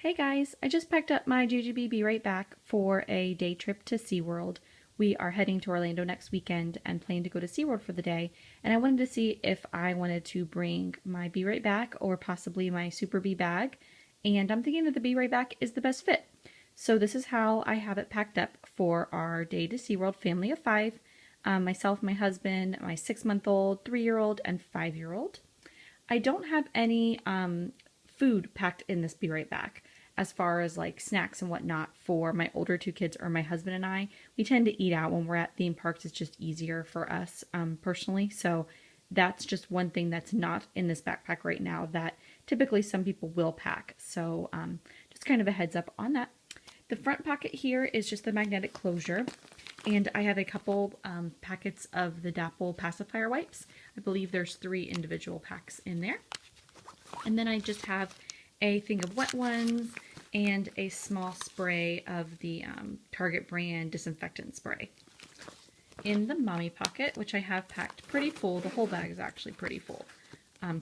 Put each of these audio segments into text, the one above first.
Hey guys, I just packed up my GGB Be Right Back for a day trip to SeaWorld. We are heading to Orlando next weekend and plan to go to SeaWorld for the day. And I wanted to see if I wanted to bring my Be Right Back or possibly my Super Bee bag. And I'm thinking that the Be Right Back is the best fit. So this is how I have it packed up for our day to SeaWorld family of 5. Myself, my husband, my 6-month-old, 3-year-old, and 5-year-old. I don't have any food packed in this Be Right Back as far as like snacks and whatnot for my older 2 kids or my husband and I. We tend to eat out when we're at theme parks. It's just easier for us personally. So that's just one thing that's not in this backpack right now that typically some people will pack. So just kind of a heads up on that. The front pocket here is just the magnetic closure. And I have a couple packets of the Dapple pacifier wipes. I believe there's 3 individual packs in there. And then I just have a thing of wet ones and a small spray of the Target brand disinfectant spray. In the mommy pocket, which I have packed pretty full, the whole bag is actually pretty full,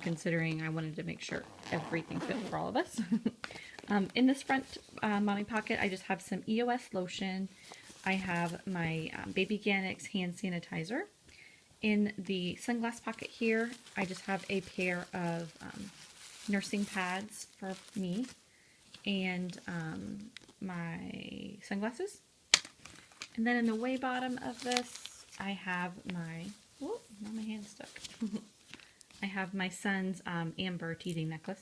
considering I wanted to make sure everything fit for all of us. In this front mommy pocket, I just have some EOS lotion. I have my Baby Organics hand sanitizer. In the sunglass pocket here, I just have a pair of nursing pads for me and my sunglasses. And then in the way bottom of this, I have my, whoa, now my hand's stuck. I have my son's amber teething necklace.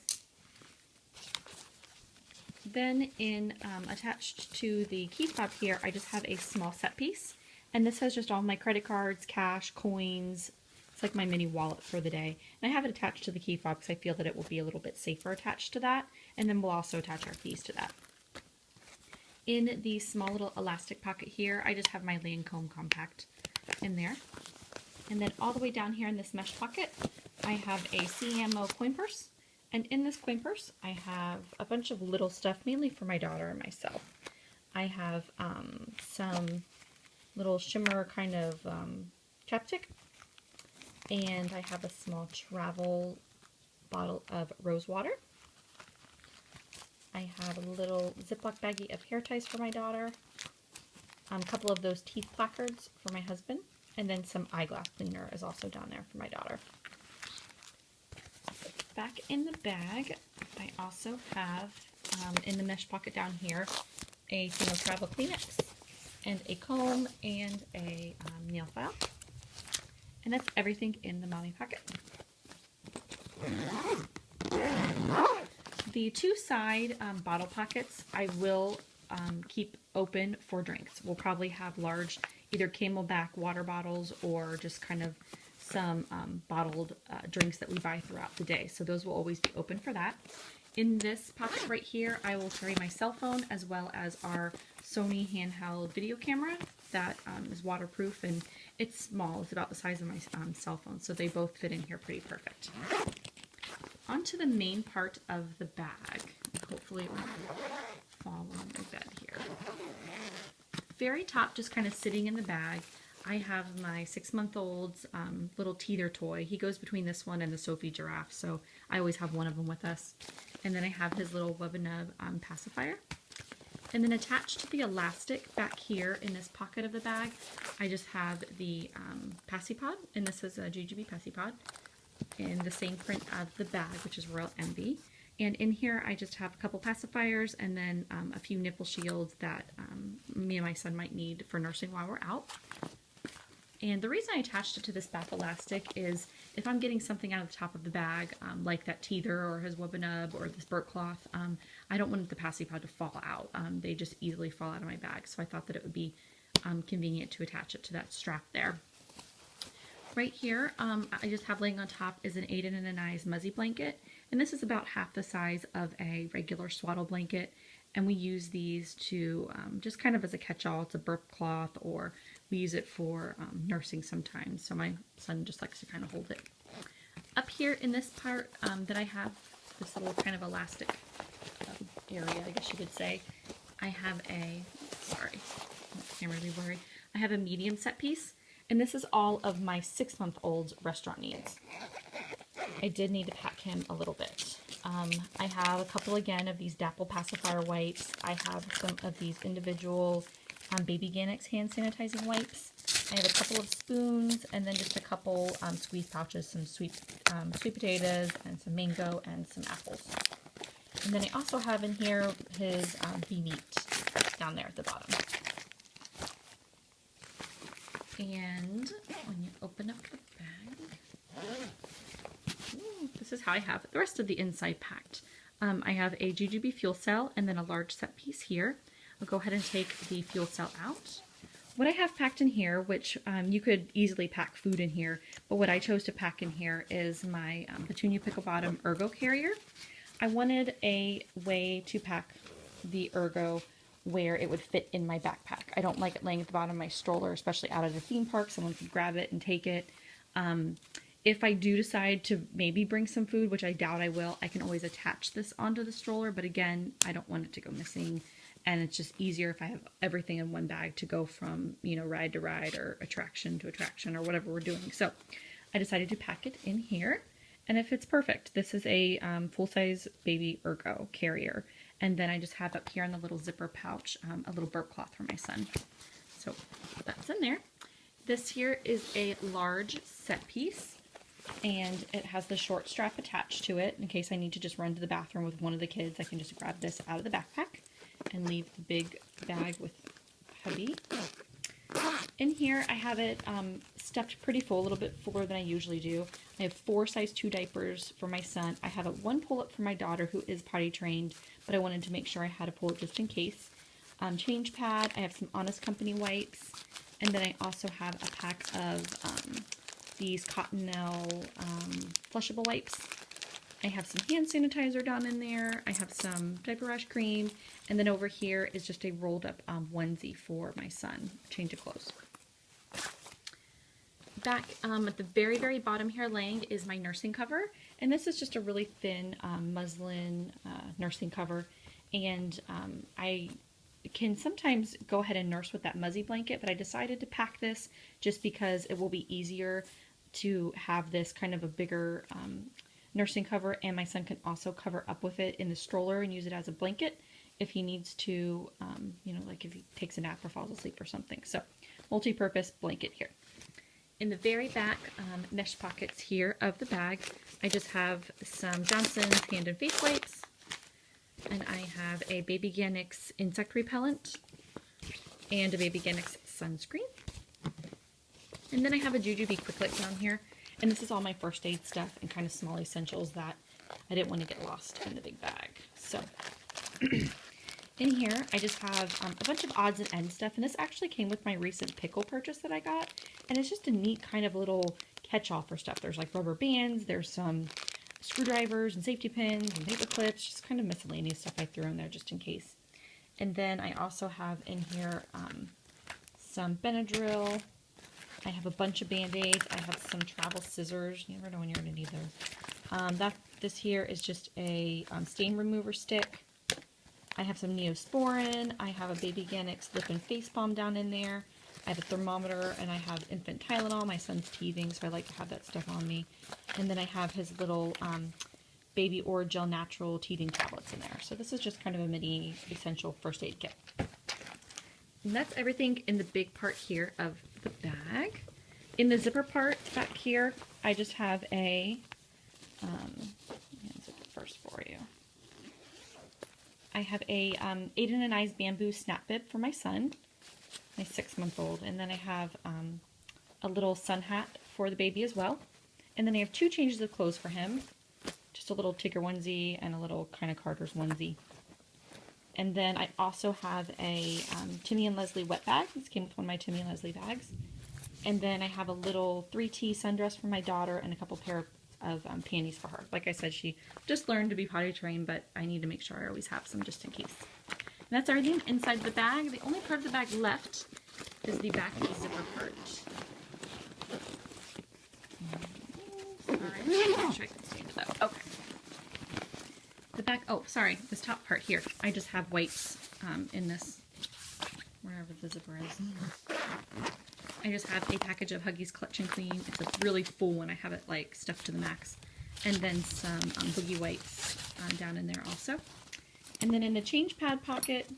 Then in attached to the key fob here, I just have a small set piece. And this has just all my credit cards, cash, coins. It's like my mini wallet for the day. And I have it attached to the key fob because I feel that it will be a little bit safer attached to that. And then we'll also attach our keys to that. In the small little elastic pocket here, I just have my Lancome compact in there. And then all the way down here in this mesh pocket, I have a CMO coin purse. And in this coin purse, I have a bunch of little stuff, mainly for my daughter and myself. I have some little shimmer kind of chapstick. And I have a small travel bottle of rose water. I have a little Ziploc baggie of hair ties for my daughter. A couple of those teeth placards for my husband. And then some eyeglass cleaner is also down there for my daughter. Back in the bag, I also have, in the mesh pocket down here, a thing of travel Kleenex, and a comb, and a nail file. And that's everything in the mommy pocket. The 2 side bottle pockets I will keep open for drinks. We'll probably have large either Camelback water bottles or just kind of some bottled drinks that we buy throughout the day. So those will always be open for that. In this pocket right here, I will carry my cell phone as well as our Sony handheld video camera that is waterproof, and it's small. It's about the size of my cell phone, so they both fit in here pretty perfect. Onto the main part of the bag. Hopefully it won't fall on my bed here. Very top, just kind of sitting in the bag, I have my 6-month-old's little teether toy. He goes between this one and the Sophie giraffe, so I always have one of them with us. And then I have his little Wubbanub pacifier. And then attached to the elastic back here in this pocket of the bag, I just have the PassiPod, and this is a GGB PassiPod in the same print of the bag, which is Royal Envy. And in here, I just have a couple pacifiers and then a few nipple shields that me and my son might need for nursing while we're out. And the reason I attached it to this back elastic is if I'm getting something out of the top of the bag, like that teether or his Wubbanub or this burp cloth, I don't want the PassiPod to fall out. They just easily fall out of my bag, so I thought that it would be convenient to attach it to that strap there. Right here, I just have laying on top is an Aiden and Anai's Muzzy blanket, and this is about half the size of a regular swaddle blanket, and we use these to just kind of as a catch-all. It's a burp cloth, or we use it for nursing sometimes, so my son just likes to kind of hold it. Up here in this part that I have, this little kind of elastic area, I guess you could say, I have a, sorry, can't really worry, I have a medium set piece. And this is all of my 6-month-old's restaurant needs. I did need to pack him a little bit. I have a couple again of these Dapple pacifier wipes. I have some of these individual Baby Organics hand sanitizing wipes. I have a couple of spoons, and then just a couple squeeze pouches, some sweet potatoes, and some mango, and some apples. And then I also have in here his bee meat down there at the bottom. And when you open up the bag, this is how I have the rest of the inside packed. I have a jujube fuel cell and then a large set piece here. I'll go ahead and take the fuel cell out. What I have packed in here, which you could easily pack food in here, but what I chose to pack in here is my Petunia Pickle Bottom Ergo Carrier. I wanted a way to pack the Ergo where it would fit in my backpack. I don't like it laying at the bottom of my stroller, especially out at a theme park. Someone could grab it and take it. If I do decide to maybe bring some food, which I doubt I will, I can always attach this onto the stroller, but again, I don't want it to go missing. And it's just easier if I have everything in one bag to go from, you know, ride to ride or attraction to attraction or whatever we're doing. So I decided to pack it in here, and it fits perfect. This is a full-size baby Ergo carrier. And then I just have up here in the little zipper pouch a little burp cloth for my son. So that's in there. This here is a large set piece, and it has the short strap attached to it. In case I need to just run to the bathroom with one of the kids, I can just grab this out of the backpack and leave the big bag with hubby. In here, I have it stuffed pretty full, a little bit fuller than I usually do. I have 4 size 2 diapers for my son. I have one pull-up for my daughter who is potty trained, but I wanted to make sure I had a pull-up just in case. Change pad. I have some Honest Company wipes, and then I also have a pack of these Cottonelle flushable wipes. I have some hand sanitizer down in there. I have some diaper rash cream, and then over here is just a rolled up onesie for my son, change of clothes. Back at the very, very bottom here laying is my nursing cover, and this is just a really thin muslin nursing cover, and I can sometimes go ahead and nurse with that muzzy blanket, but I decided to pack this just because it will be easier to have this kind of a bigger nursing cover, and my son can also cover up with it in the stroller and use it as a blanket if he needs to, you know, like if he takes a nap or falls asleep or something. So multi-purpose blanket here. In the very back mesh pockets here of the bag, I just have some Johnson's hand and face wipes, and I have a Baby Organics insect repellent and a Baby Organics sunscreen. And then I have a Jujube Quick down here, and this is all my first aid stuff and kind of small essentials that I didn't want to get lost in the big bag. So in here, I just have a bunch of odds and ends stuff, and this actually came with my recent pickle purchase that I got, and it's just a neat kind of little catch-all for stuff. There's like rubber bands, there's some screwdrivers and safety pins and paper clips, just kind of miscellaneous stuff I threw in there just in case. And then I also have in here some Benadryl. I have a bunch of Band-Aids. I have some travel scissors. You never know when you're going to need those. This here is just a stain remover stick. I have some Neosporin. I have a Baby Organics lip and face balm down in there. I have a thermometer, and I have infant Tylenol. My son's teething, so I like to have that stuff on me. And then I have his little Baby Orajel Natural teething tablets in there. So this is just kind of a mini essential first aid kit. And that's everything in the big part here of the bag. In the zipper part back here, I just have a, let me zip it first for you. I have a Aiden and I's bamboo snap bib for my son, my 6-month-old, and then I have a little sun hat for the baby as well. And then I have 2 changes of clothes for him, just a little Tigger onesie and a little kind of Carter's onesie. And then I also have a Timmy and Leslie wet bag. This came with one of my Timmy and Leslie bags. And then I have a little 3T sundress for my daughter and a couple pair of panties for her. Like I said, she just learned to be potty trained, but I need to make sure I always have some just in case. And that's everything inside the bag. The only part of the bag left is the back zipper part. Sorry, make sure I can stand it though. Okay. The back, oh, sorry, this top part here. I just have wipes in this, wherever the zipper is. I just have a package of Huggies Clutch and Clean. It's a really full one. I have it like stuffed to the max. And then some boogie wipes down in there also. And then in the change pad pocket,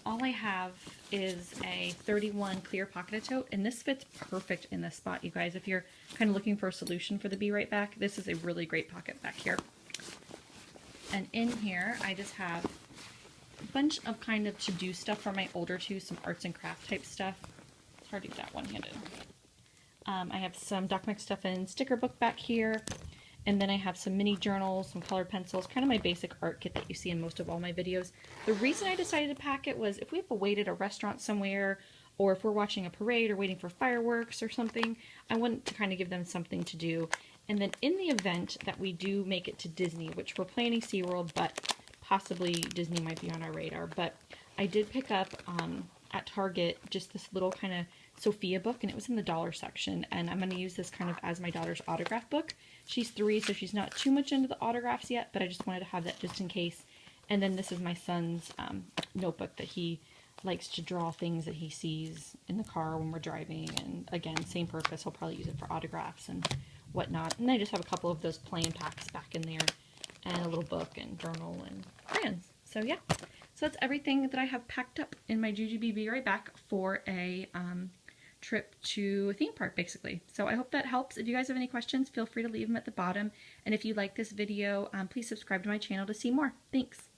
all I have is a 31 clear pocket tote, and this fits perfect in this spot, you guys. If you're kind of looking for a solution for the Be Right Back, this is a really great pocket back here. And in here, I just have a bunch of kind of to-do stuff for my older two, some arts and craft type stuff. It's hard to get that one-handed. I have some Doc McStuffin sticker book back here. And then I have some mini journals, some colored pencils, kind of my basic art kit that you see in most of all my videos. The reason I decided to pack it was if we have to wait at a restaurant somewhere, or if we're watching a parade or waiting for fireworks or something, I wanted to kind of give them something to do. And then in the event that we do make it to Disney, which we're planning SeaWorld, but possibly Disney might be on our radar, but I did pick up at Target just this little kind of Sophia book, and it was in the dollar section, and I'm going to use this kind of as my daughter's autograph book. She's 3, so she's not too much into the autographs yet, but I just wanted to have that just in case. And then this is my son's notebook that he likes to draw things that he sees in the car when we're driving, and again, same purpose. He'll probably use it for autographs and whatnot. And I just have a couple of those plain packs back in there, and a little book and journal and crayons. So yeah, so that's everything that I have packed up in my Jujubee Be Right Back for a trip to a theme park, basically. So I hope that helps. If you guys have any questions, feel free to leave them at the bottom. And if you like this video, please subscribe to my channel to see more. Thanks.